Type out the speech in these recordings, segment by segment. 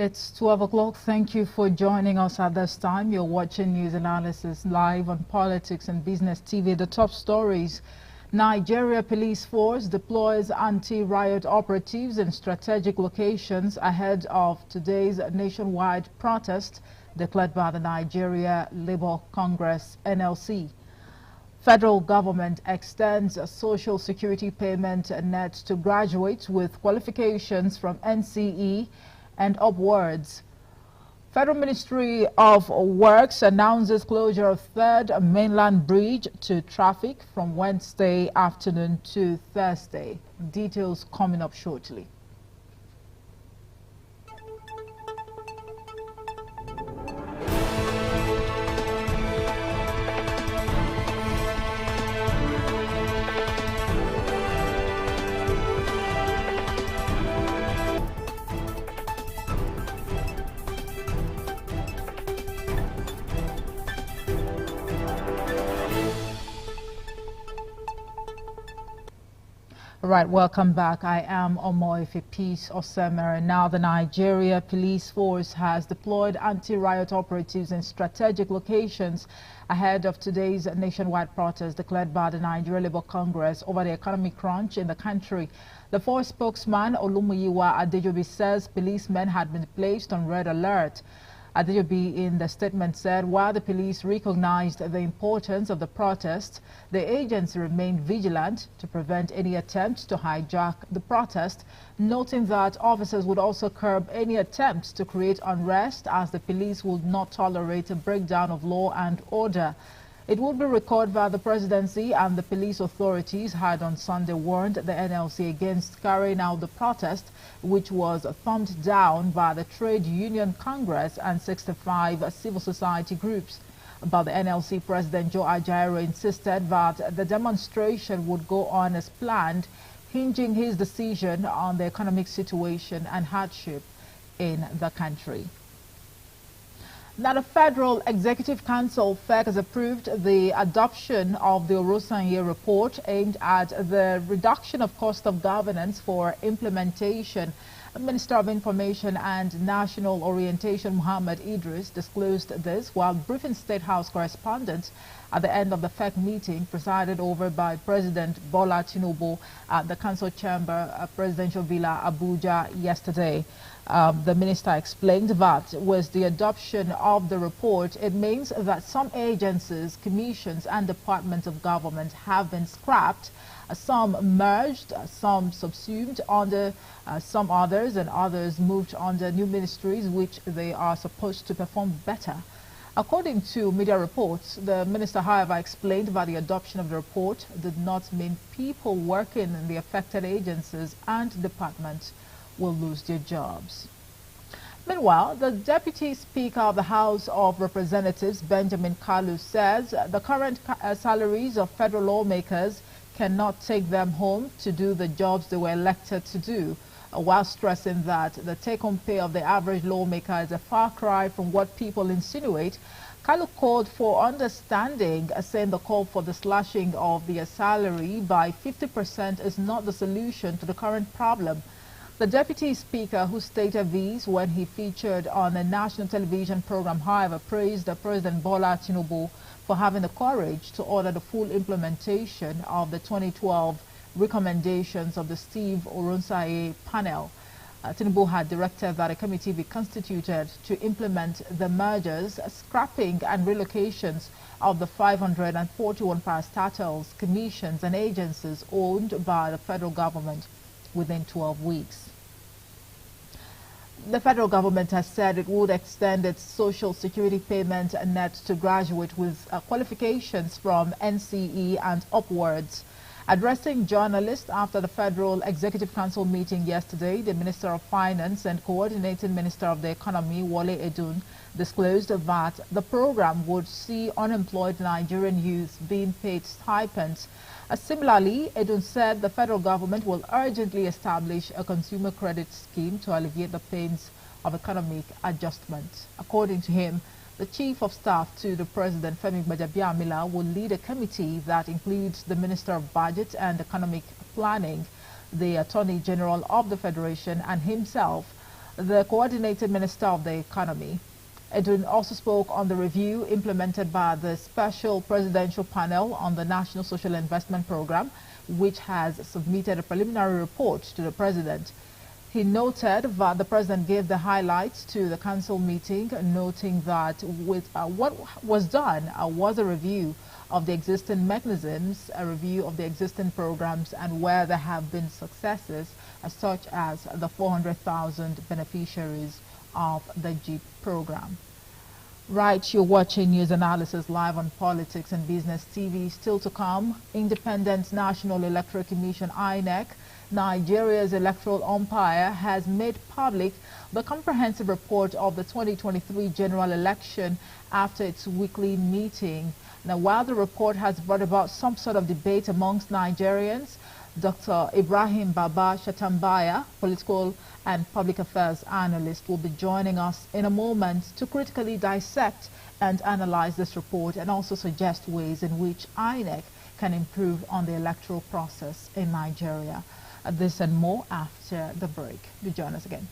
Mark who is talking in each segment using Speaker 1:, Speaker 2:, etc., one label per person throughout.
Speaker 1: It's 12 o'clock. Thank you for joining us at this time. You're watching news analysis live on Politics and Business TV. The top stories: Nigeria police force deploys anti-riot operatives in strategic locations ahead of today's nationwide protest declared by the Nigeria Labour Congress (NLC). Federal government extends a social security payment net to graduates with qualifications from NCE and upwards. Federal Ministry of Works announces closure of third mainland bridge to traffic from Wednesday afternoon to Thursday. Details coming up shortly. Right, welcome back. I am Omoife Peace Osemere. Now, the Nigeria police force has deployed anti-riot operatives in strategic locations ahead of today's nationwide protest declared by the Nigeria Labour Congress over the economic crunch in the country. The force spokesman Olumuyiwa Adejobi says policemen had been placed on red alert. Adejobi in the statement said while the police recognized the importance of the protest, the agency remained vigilant to prevent any attempts to hijack the protest, noting that officers would also curb any attempts to create unrest as the police would not tolerate a breakdown of law and order. It would be recalled that the presidency and the police authorities had on Sunday warned the NLC against carrying out the protest, which was thumbed down by the Trade Union Congress and 65 civil society groups. But the NLC President Joe Ajaero insisted that the demonstration would go on as planned, hinging his decision on the economic situation and hardship in the country. Now, the Federal Executive Council (FEC) has approved the adoption of the Orosanye report aimed at the reduction of cost of governance for implementation. Minister of Information and National Orientation Muhammad Idris disclosed this while briefing State House correspondents at the end of the FEC meeting presided over by President Bola Tinubu at the Council Chamber Presidential Villa Abuja yesterday. The minister explained that with the adoption of the report, it means that some agencies, commissions and departments of government have been scrapped, some merged, some subsumed under some others, and others moved under new ministries which they are supposed to perform better. According to media reports, the minister, however, explained that the adoption of the report did not mean people working in the affected agencies and departments will lose their jobs. Meanwhile, the Deputy Speaker of the House of Representatives, Benjamin Kalu, says the current salaries of federal lawmakers cannot take them home to do the jobs they were elected to do, while stressing that the take-home pay of the average lawmaker is a far cry from what people insinuate. Kalu called for understanding, saying the call for the slashing of their salary by 50% is not the solution to the current problem. The Deputy Speaker, who stated these when he featured on a national television program, however, praised President Bola Tinubu for having the courage to order the full implementation of the 2012 recommendations of the Steve Oronsaye panel. Tinubu had directed that a committee be constituted to implement the mergers, scrapping and relocations of the 541 parastatals, commissions and agencies owned by the federal government within 12 weeks. The federal government has said it would extend its social security payment net to graduates with qualifications from NCE and upwards. Addressing journalists after the Federal Executive Council meeting yesterday, the Minister of Finance and Coordinating Minister of the Economy, Wole Edun, disclosed that the program would see unemployed Nigerian youth being paid stipends. Similarly, Edun said the federal government will urgently establish a consumer credit scheme to alleviate the pains of economic adjustment. According to him, the Chief of Staff to the President, Femi Gbajabiamila, will lead a committee that includes the Minister of Budget and Economic Planning, the Attorney General of the Federation, and himself. the coordinating minister of the economy. Edwin also spoke on the review implemented by the Special Presidential Panel on the National Social Investment Program, which has submitted a preliminary report to the president. He noted that the president gave the highlights to the council meeting, noting that with what was done was a review of the existing mechanisms, a review of the existing programs, and where there have been successes, such as the 400,000 beneficiaries of the JEEP program. Right, you're watching News Analysis live on Politics and Business TV. Still to come, Independent National Electoral Commission INEC, Nigeria's electoral umpire, has made public the comprehensive report of the 2023 general election after its weekly meeting. Now, while the report has brought about some sort of debate amongst Nigerians, Dr. Ibrahim Baba Shatambaya, political and public affairs analyst, will be joining us in a moment to critically dissect and analyze this report and also suggest ways in which INEC can improve on the electoral process in Nigeria. This and more after the break. Do join us again.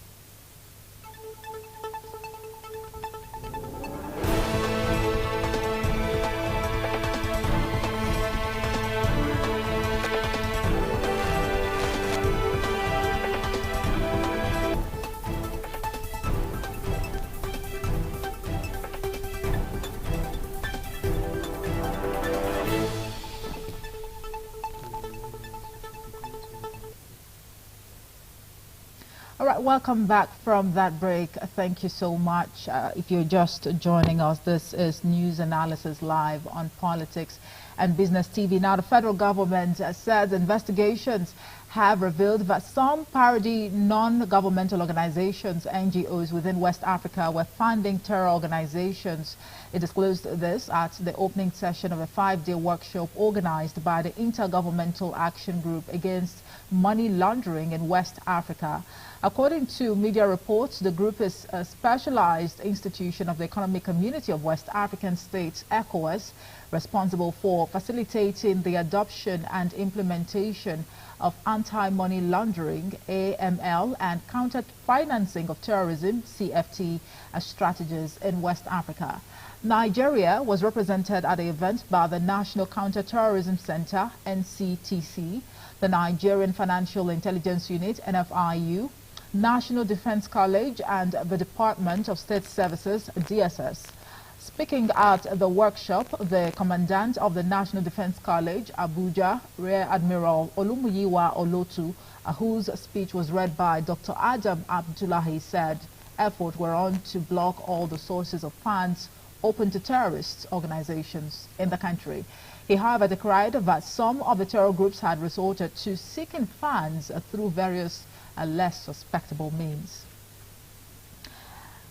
Speaker 1: All right, welcome back from that break. Thank you so much. If you're just joining us, this is News Analysis live on Politics and Business TV. Now, the federal government says investigations have revealed that some parody non-governmental organizations, NGOs, within West Africa were funding terror organizations. It disclosed this at the opening session of a 5-day workshop organized by the Intergovernmental Action Group Against Money Laundering in West Africa. According to media reports, the group is a specialized institution of the Economic Community of West African States, ECOWAS, responsible for facilitating the adoption and implementation of anti-money laundering, AML, and counter-financing of terrorism, CFT, strategies in West Africa. Nigeria was represented at the event by the National Counter-Terrorism Center, NCTC, the Nigerian Financial Intelligence Unit, NFIU, National Defense College, and the Department of State Services, DSS. Speaking at the workshop, the Commandant of the National Defense College, Abuja, Rear Admiral Olumuyiwa Olotu, whose speech was read by Dr. Adam Abdullahi, said efforts were on to block all the sources of funds open to terrorist organizations in the country. He, however, decried that some of the terror groups had resorted to seeking funds through various less suspectable means.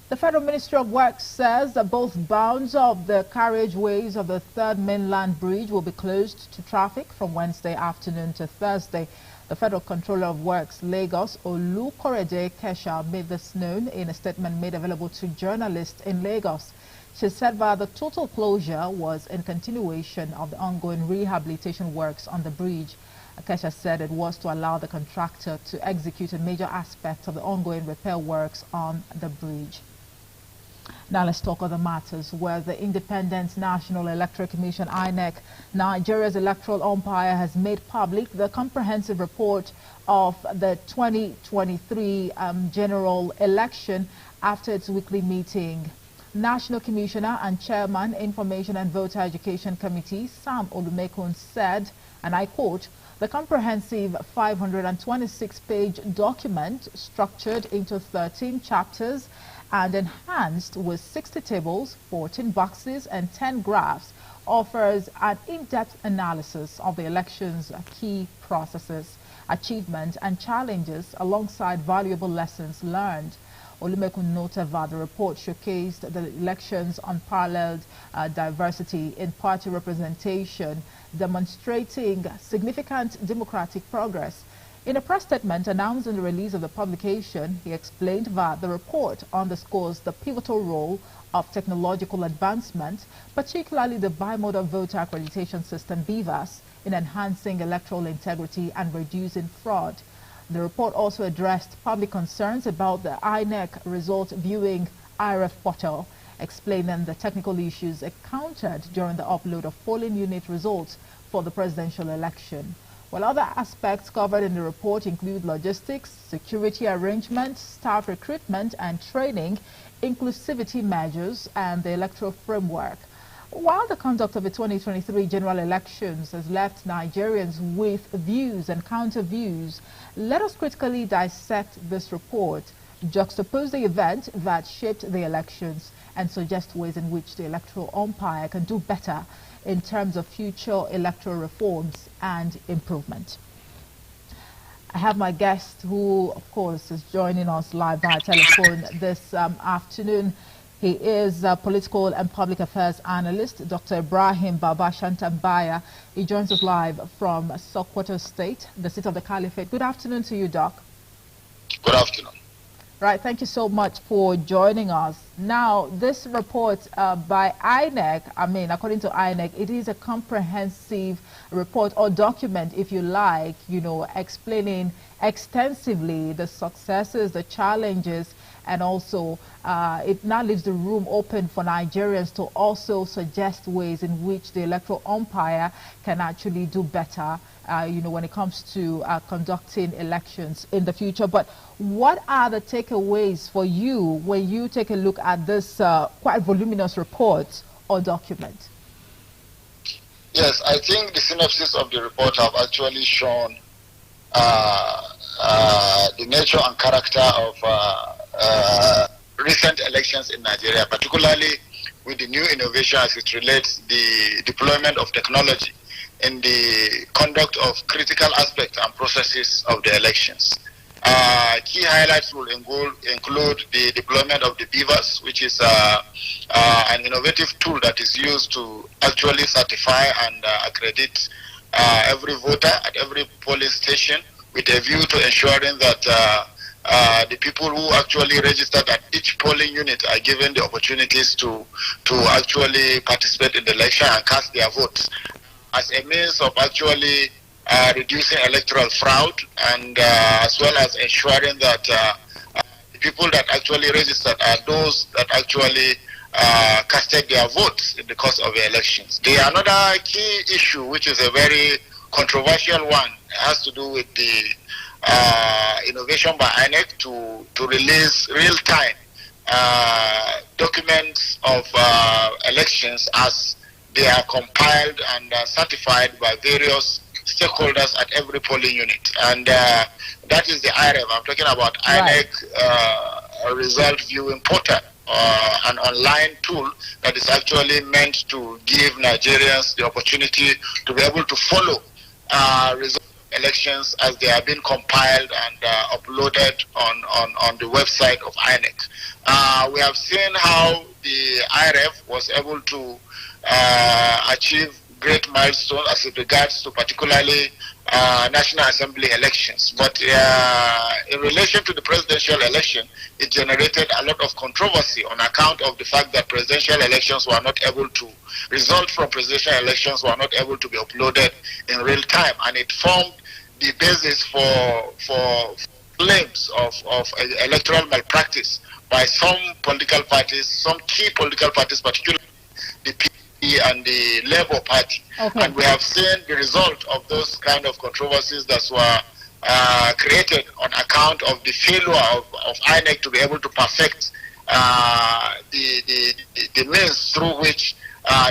Speaker 1: The Federal Ministry of Works says that both bounds of the carriageways of the Third Mainland Bridge will be closed to traffic from Wednesday afternoon to Thursday. The Federal Controller of Works, Lagos, Olukorede Kesha, made this known in a statement made available to journalists in Lagos. She said that the total closure was in continuation of the ongoing rehabilitation works on the bridge. Kesha said it was to allow the contractor to execute a major aspect of the ongoing repair works on the bridge. Now let's talk other matters, where the Independent National Electoral Commission, INEC, Nigeria's electoral umpire, has made public the comprehensive report of the 2023 general election after its weekly meeting. National Commissioner and Chairman, Information and Voter Education Committee, Sam Olumekun, said, and I quote, "The comprehensive 526-page document, structured into 13 chapters and enhanced with 60 tables, 14 boxes, and 10 graphs, offers an in-depth analysis of the election's key processes, achievements, and challenges, alongside valuable lessons learned." Olumekun noted that the report showcased the election's unparalleled diversity in party representation, demonstrating significant democratic progress. In a press statement announcing the release of the publication, he explained that the report underscores the pivotal role of technological advancement, particularly the bimodal voter accreditation system, BVAS, in enhancing electoral integrity and reducing fraud. The report also addressed public concerns about the INEC result viewing IRF portal, explaining the technical issues encountered during the upload of polling unit results for the presidential election. While other aspects covered in the report include logistics, security arrangements, staff recruitment and training, inclusivity measures, and the electoral framework. While the conduct of the 2023 general elections has left Nigerians with views and counter-views, let us critically dissect this report, juxtapose the event that shaped the elections, and suggest ways in which the electoral umpire can do better in terms of future electoral reforms and improvement. I have my guest who, of course, is joining us live via telephone this afternoon. He is a political and public affairs analyst, Dr. Ibrahim Baba Shatambaya. He joins us live from Sokoto State, the seat of the Caliphate. Good afternoon to you, Doc.
Speaker 2: Good afternoon.
Speaker 1: Right, thank you so much for joining us. Now, this report by INEC, according to INEC, it is a comprehensive report or document, if you like, explaining extensively the successes, the challenges, and also it now leaves the room open for Nigerians to also suggest ways in which the electoral umpire can actually do better, when it comes to conducting elections in the future. But what are the takeaways for you when you take a look at this quite voluminous report or document?
Speaker 2: Yes, I think the synopsis of the report have actually shown the nature and character of recent elections in Nigeria, particularly with the new innovation as it relates the deployment of technology in the conduct of critical aspects and processes of the elections. Key highlights will include the deployment of the beavers, which is an innovative tool that is used to actually certify and accredit every voter at every polling station, with a view to ensuring that the people who actually registered at each polling unit are given the opportunities to actually participate in the election and cast their votes, as a means of actually reducing electoral fraud, and as well as ensuring that the people that actually registered are those that actually casted their votes in the course of the elections. Another key issue, which is a very controversial one, has to do with the innovation by INEC to release real-time documents of elections as they are compiled and certified by various stakeholders at every polling unit. And that is the IRF. I'm talking about INEC result viewing portal, an online tool that is actually meant to give Nigerians the opportunity to be able to follow results of elections as they are being compiled and uploaded on the website of INEC. We have seen how the IRF was able to achieve great milestones as it regards to particularly National Assembly elections. But in relation to the presidential election, it generated a lot of controversy on account of the fact that presidential elections were not able to, results from presidential elections were not able to be uploaded in real time. And it formed the basis for claims of electoral malpractice by some political parties, some key political parties, particularly the PDP and the Labour Party.
Speaker 1: Okay.
Speaker 2: And we have seen the result of those kind of controversies that were created on account of the failure of INEC to be able to perfect the means through which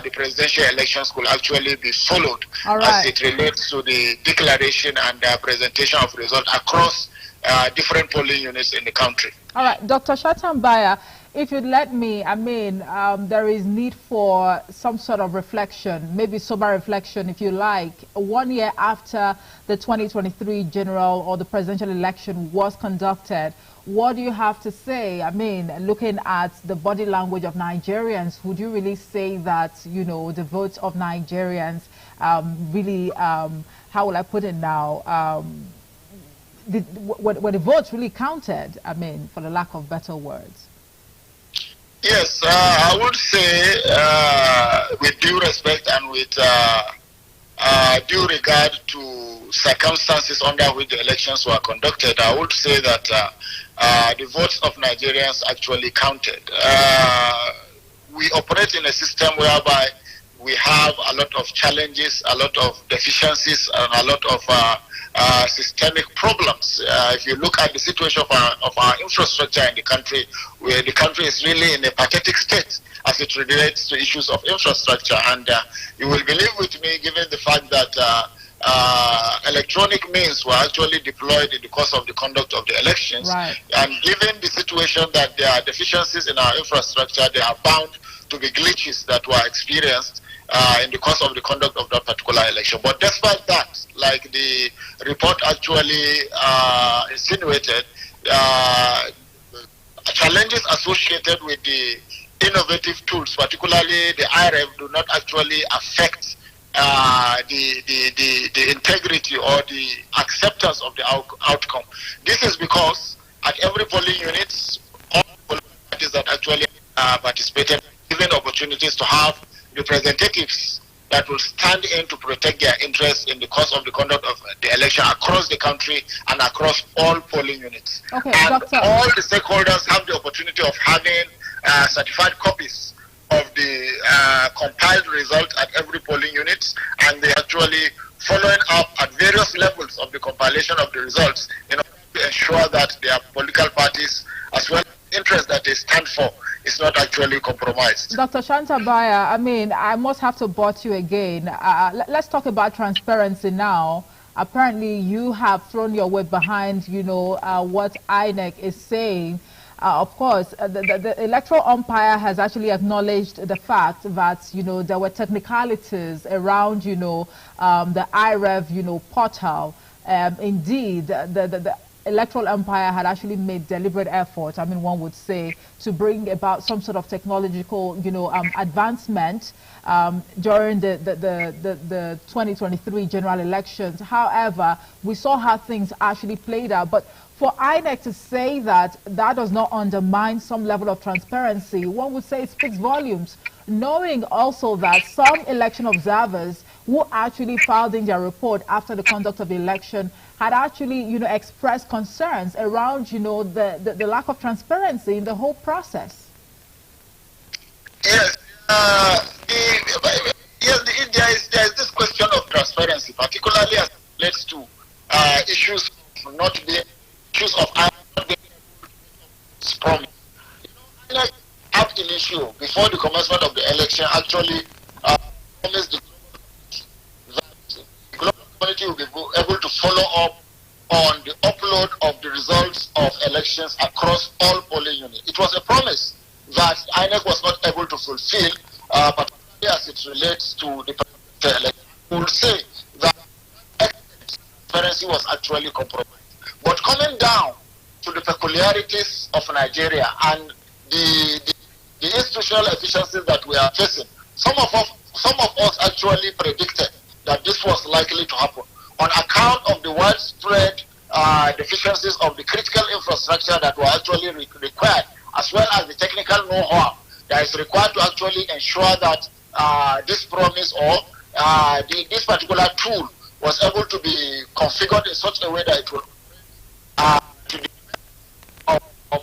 Speaker 2: the presidential elections could actually be followed as it relates to the declaration and presentation of results across different polling units in the country.
Speaker 1: All right, Dr. Shatambaya, if you'd let me, there is need for some sort of reflection, maybe sober reflection, if you like. 1 year after the 2023 general or the presidential election was conducted, what do you have to say? Looking at the body language of Nigerians, would you really say that, the votes of Nigerians really, how will I put it now, were the votes really counted, for the lack of better words?
Speaker 2: Yes, I would say, with due respect and with due regard to circumstances under which the elections were conducted, I would say that the votes of Nigerians actually counted. We operate in a system whereby we have a lot of challenges, a lot of deficiencies, and a lot of systemic problems. If you look at the situation of our infrastructure in the country, where the country is really in a pathetic state as it relates to issues of infrastructure. And you will believe with me, given the fact that electronic means were actually deployed in the course of the conduct of the elections,
Speaker 1: right.
Speaker 2: And given the situation that there are deficiencies in our infrastructure, there are bound to be glitches that were experienced in the course of the conduct of that particular election. But despite that, like the report actually insinuated, challenges associated with the innovative tools, particularly the IREV, do not actually affect the integrity or the acceptance of the outcome. This is because at every polling unit, all polling parties that actually participated given opportunities to have representatives that will stand in to protect their interests in the course of the conduct of the election across the country and across all polling units.
Speaker 1: Okay,
Speaker 2: and
Speaker 1: Doctor,
Speaker 2: all the stakeholders have the opportunity of having certified copies of the compiled result at every polling unit, and they actually following up at various levels of the compilation of the results in order to ensure that their political parties, as well as interests that they stand for, is not actually compromised.
Speaker 1: Dr. Shatambaya, I mean, I must have to butt you again. Let's talk about transparency now. Apparently, you have thrown your weight behind, what INEC is saying. Of course, the electoral umpire has actually acknowledged the fact that, there were technicalities around, the IREV, portal. Indeed, the electoral umpire had actually made deliberate efforts, I mean, one would say, to bring about some sort of technological, advancement during the 2023 general elections. However, we saw how things actually played out. But for INEC to say that that does not undermine some level of transparency, one would say it speaks volumes, knowing also that some election observers who actually filed in their report after the conduct of the election had actually, expressed concerns around, the lack of transparency in the whole process.
Speaker 2: Yes, there is this question of transparency, particularly as it relates to issues of not being promised. Up initio, before the commencement of the election, actually promised that the global community will be able to follow up on the upload of the results of elections across all polling units. It was a promise that INEC was not able to fulfill, particularly as it relates to the election. We will say that transparency was actually compromised. But coming down to the peculiarities of Nigeria and the institutional efficiencies that we are facing, some of us actually predicted that this was likely to happen on account of the widespread deficiencies of the critical infrastructure that were actually required, as well as the technical know-how that is required to actually ensure that this promise or this particular tool was able to be configured in such a way that it will to the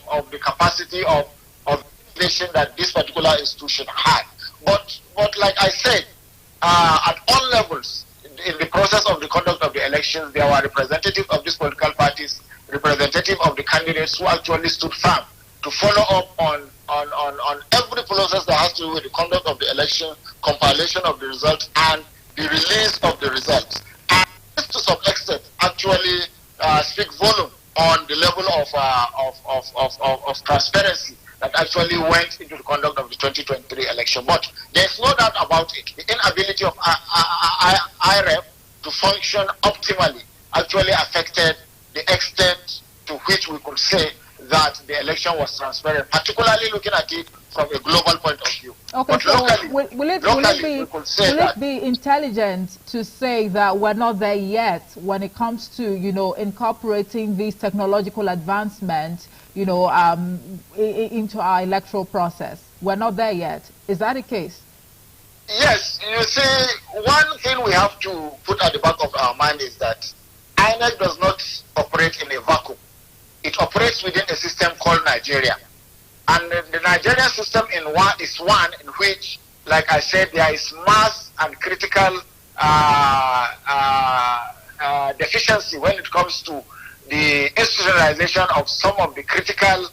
Speaker 2: of the capacity of innovation that this particular institution had. But like I said, at all levels, in the process of the conduct of the elections, there were representatives of these political parties, representatives of the candidates who actually stood firm to follow up on every process that has to do with the conduct of the election, compilation of the results, and the release of the results. And this, to some extent, actually speak volume on the level of transparency that actually went into the conduct of the 2023 election. But there's no doubt about it. The inability of IREV to function optimally actually affected the extent to which we could say that the election was transparent, particularly looking at it from a global point of view.
Speaker 1: Okay,
Speaker 2: but
Speaker 1: so
Speaker 2: locally,
Speaker 1: will it be intelligent to say that we're not there yet when it comes to, incorporating these technological advancements, into our electoral process? We're not there yet. Is that the case?
Speaker 2: Yes, you see, one thing we have to put at the back of our mind is that INEC does not operate in a vacuum. It operates within a system called Nigeria. And the Nigerian system is one in which, like I said, there is mass and critical deficiency when it comes to the institutionalization of some of the critical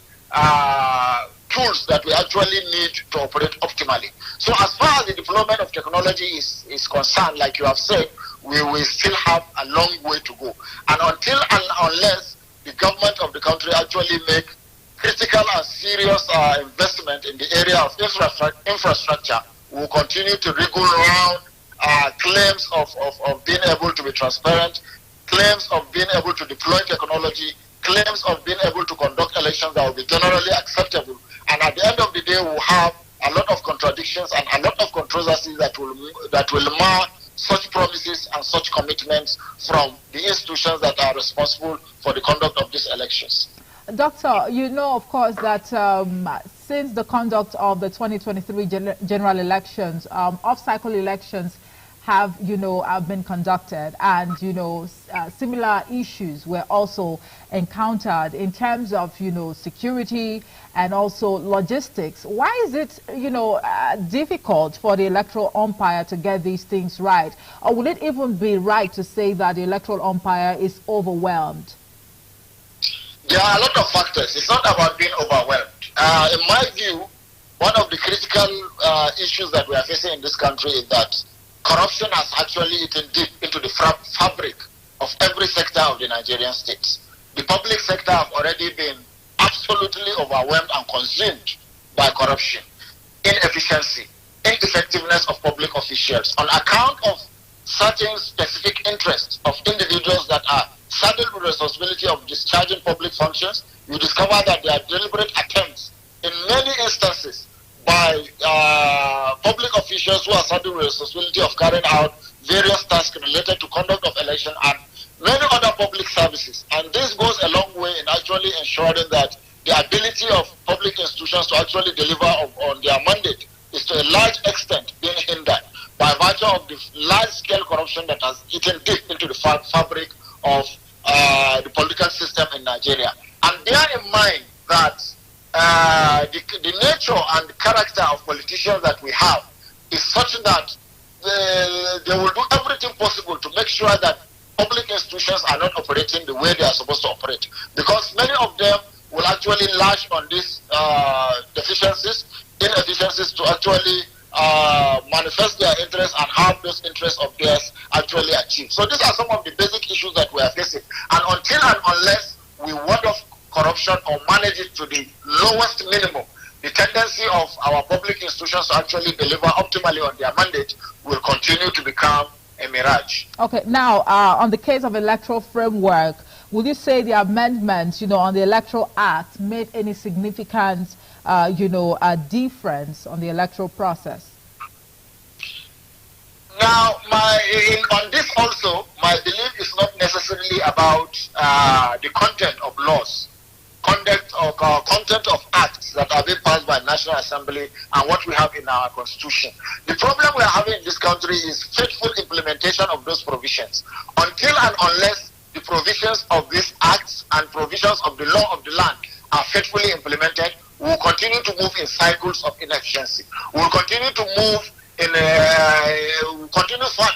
Speaker 2: tools that we actually need to operate optimally. So as far as the deployment of technology is concerned, like you have said, we will still have a long way to go. And until and unless the government of the country actually make critical and serious investment in the area of infrastructure, we will continue to wriggle around claims of being able to be transparent, claims of being able to deploy technology, claims of being able to conduct elections that will be generally acceptable. And at the end of the day, we'll have a lot of contradictions and a lot of controversies that will mar such promises and such commitments from the institutions that are responsible for the conduct of these elections.
Speaker 1: Doctor, you know, of course, that since the conduct of the 2023 general elections, off-cycle elections have been conducted, and similar issues were also encountered in terms of security and also logistics. Why is it difficult for the electoral umpire to get these things right, or would it even be right to say that the electoral umpire is overwhelmed?
Speaker 2: There are a lot of factors. It's not about being overwhelmed. In my view, one of the critical issues that we are facing in this country is that corruption has actually eaten deep into the fabric of every sector of the Nigerian states. The public sector have already been absolutely overwhelmed and consumed by corruption, inefficiency, ineffectiveness of public officials on account of certain specific interests of individuals that are saddled with responsibility of discharging public functions. You discover that there are deliberate attempts in many instances by public officials who are saddled with responsibility of carrying out various tasks related to conduct of election and many other public services. And this goes a long way in actually ensuring that the ability of public institutions to actually deliver on their mandate is to a large extent being hindered by virtue of the large-scale corruption that has eaten deep into the fabric of the political system in Nigeria. And bear in mind that the nature and the character of politicians that we have is such that they will do everything possible to make sure that public institutions are not operating the way they are supposed to operate. Because many of them will actually lash on these deficiencies, inefficiencies to actually manifest their interests and have those interests of theirs actually achieved. So these are some of the basic issues that we are facing. And until and unless we ward off corruption or manage it to the lowest minimum, the tendency of our public institutions to actually deliver optimally on their mandate will continue to become a mirage. Okay,
Speaker 1: now on the case of electoral framework, would you say the amendments, on the Electoral Act made any significant, difference on the electoral process?
Speaker 2: Now, on this also, my belief is not necessarily about the content of laws, content of acts that are being passed by the National Assembly and what we have in our Constitution. The problem we are having in this country is faithful implementation of those provisions. Until and unless the provisions of these acts and provisions of the law of the land are faithfully implemented, we will continue to move in cycles of inefficiency. We will continue to move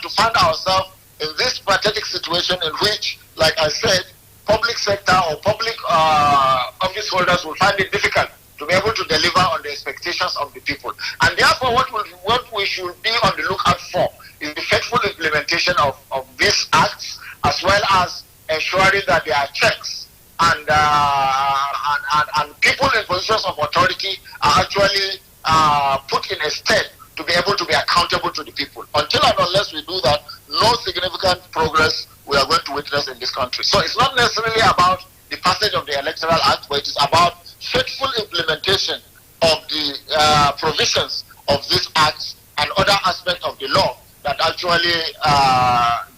Speaker 2: to find ourselves in this pathetic situation in which, like I said, public sector or public office holders will find it difficult to be able to deliver on the expectations of the people. And therefore, what we should be on the lookout for is the faithful implementation of these acts, as well as ensuring that there are checks and people in positions of authority are actually put in a state to be able to be accountable to the people. Until and unless we do that, no significant progress we are going to witness in this country. So it's not necessarily about the passage of the Electoral Act, but it is about faithful implementation of the provisions of these acts and other aspects of the law that actually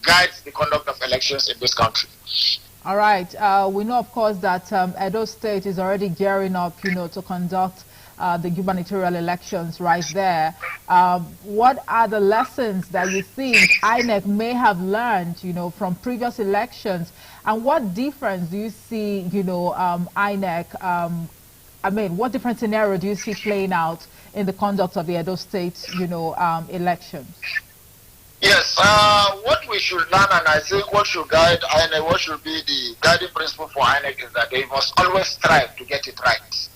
Speaker 2: guides the conduct of elections in this country.
Speaker 1: All right. We know, of course, that Edo State is already gearing up, to conduct the gubernatorial elections right there. what are the lessons that you think INEC may have learned, from previous elections, and what difference do you see, INEC, what different scenario do you see playing out in the conduct of the Edo State, elections?
Speaker 2: Yes, what we should learn, and I think what should guide INEC, what should be the guiding principle for INEC, is that they must always strive to get it right.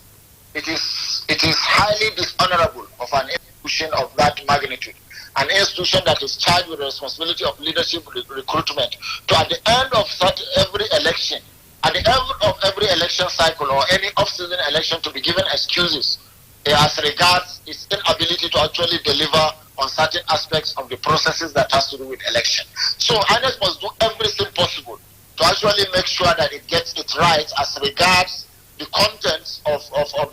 Speaker 2: It is highly dishonorable of an institution of that magnitude, an institution that is charged with the responsibility of leadership recruitment, to at the end of every election, at the end of every election cycle or any off-season election, to be given excuses as regards its inability to actually deliver on certain aspects of the processes that has to do with election. So INEC must do everything possible to actually make sure that it gets it right as regards the contents of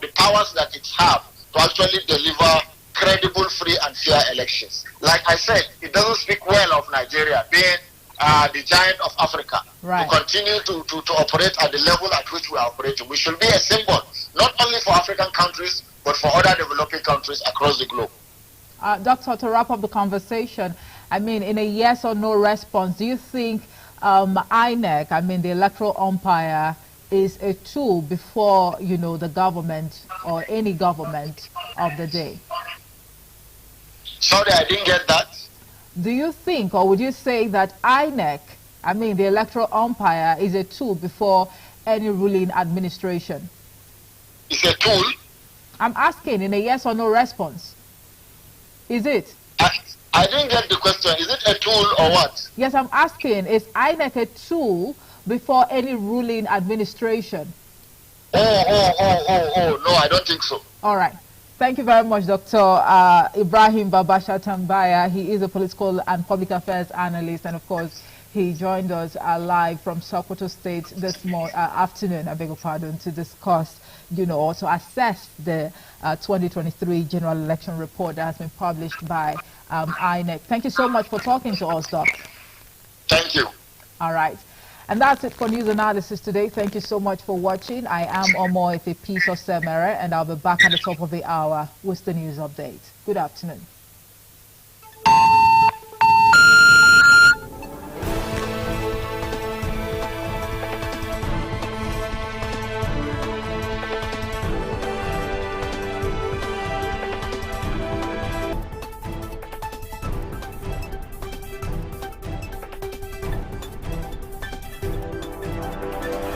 Speaker 2: the powers that it has to actually deliver credible, free and fair elections. Like I said, it doesn't speak well of Nigeria being the giant of Africa,
Speaker 1: right,
Speaker 2: to continue to operate at the level at which we are operating. We should be a symbol, not only for African countries, but for other developing countries across the globe.
Speaker 1: Doctor, to wrap up the conversation, in a yes or no response, do you think INEC, the electoral umpire, is a tool before, the government or any government of the day?
Speaker 2: Sorry, I didn't get that.
Speaker 1: Do you think, or would you say that INEC, the electoral umpire, is a tool before any ruling administration?
Speaker 2: It's a tool?
Speaker 1: I'm asking in a yes or no response. Is it?
Speaker 2: I didn't get the question. Is it a tool or what?
Speaker 1: Yes, I'm asking, is INEC a tool before any ruling administration?
Speaker 2: No, I don't think so.
Speaker 1: All right. Thank you very much, Dr. Ibrahim Baba Shatambaya. He is a political and public affairs analyst, and of course, he joined us live from Sokoto State this afternoon, I beg your pardon, to discuss, to assess the 2023 general election report that has been published by INEC. Thank you so much for talking to us, Doc.
Speaker 2: Thank you.
Speaker 1: All right. And that's it for news analysis today. Thank you so much for watching. I am Omo Ife Peace of Semere, and I'll be back at the top of the hour with the news update. Good afternoon.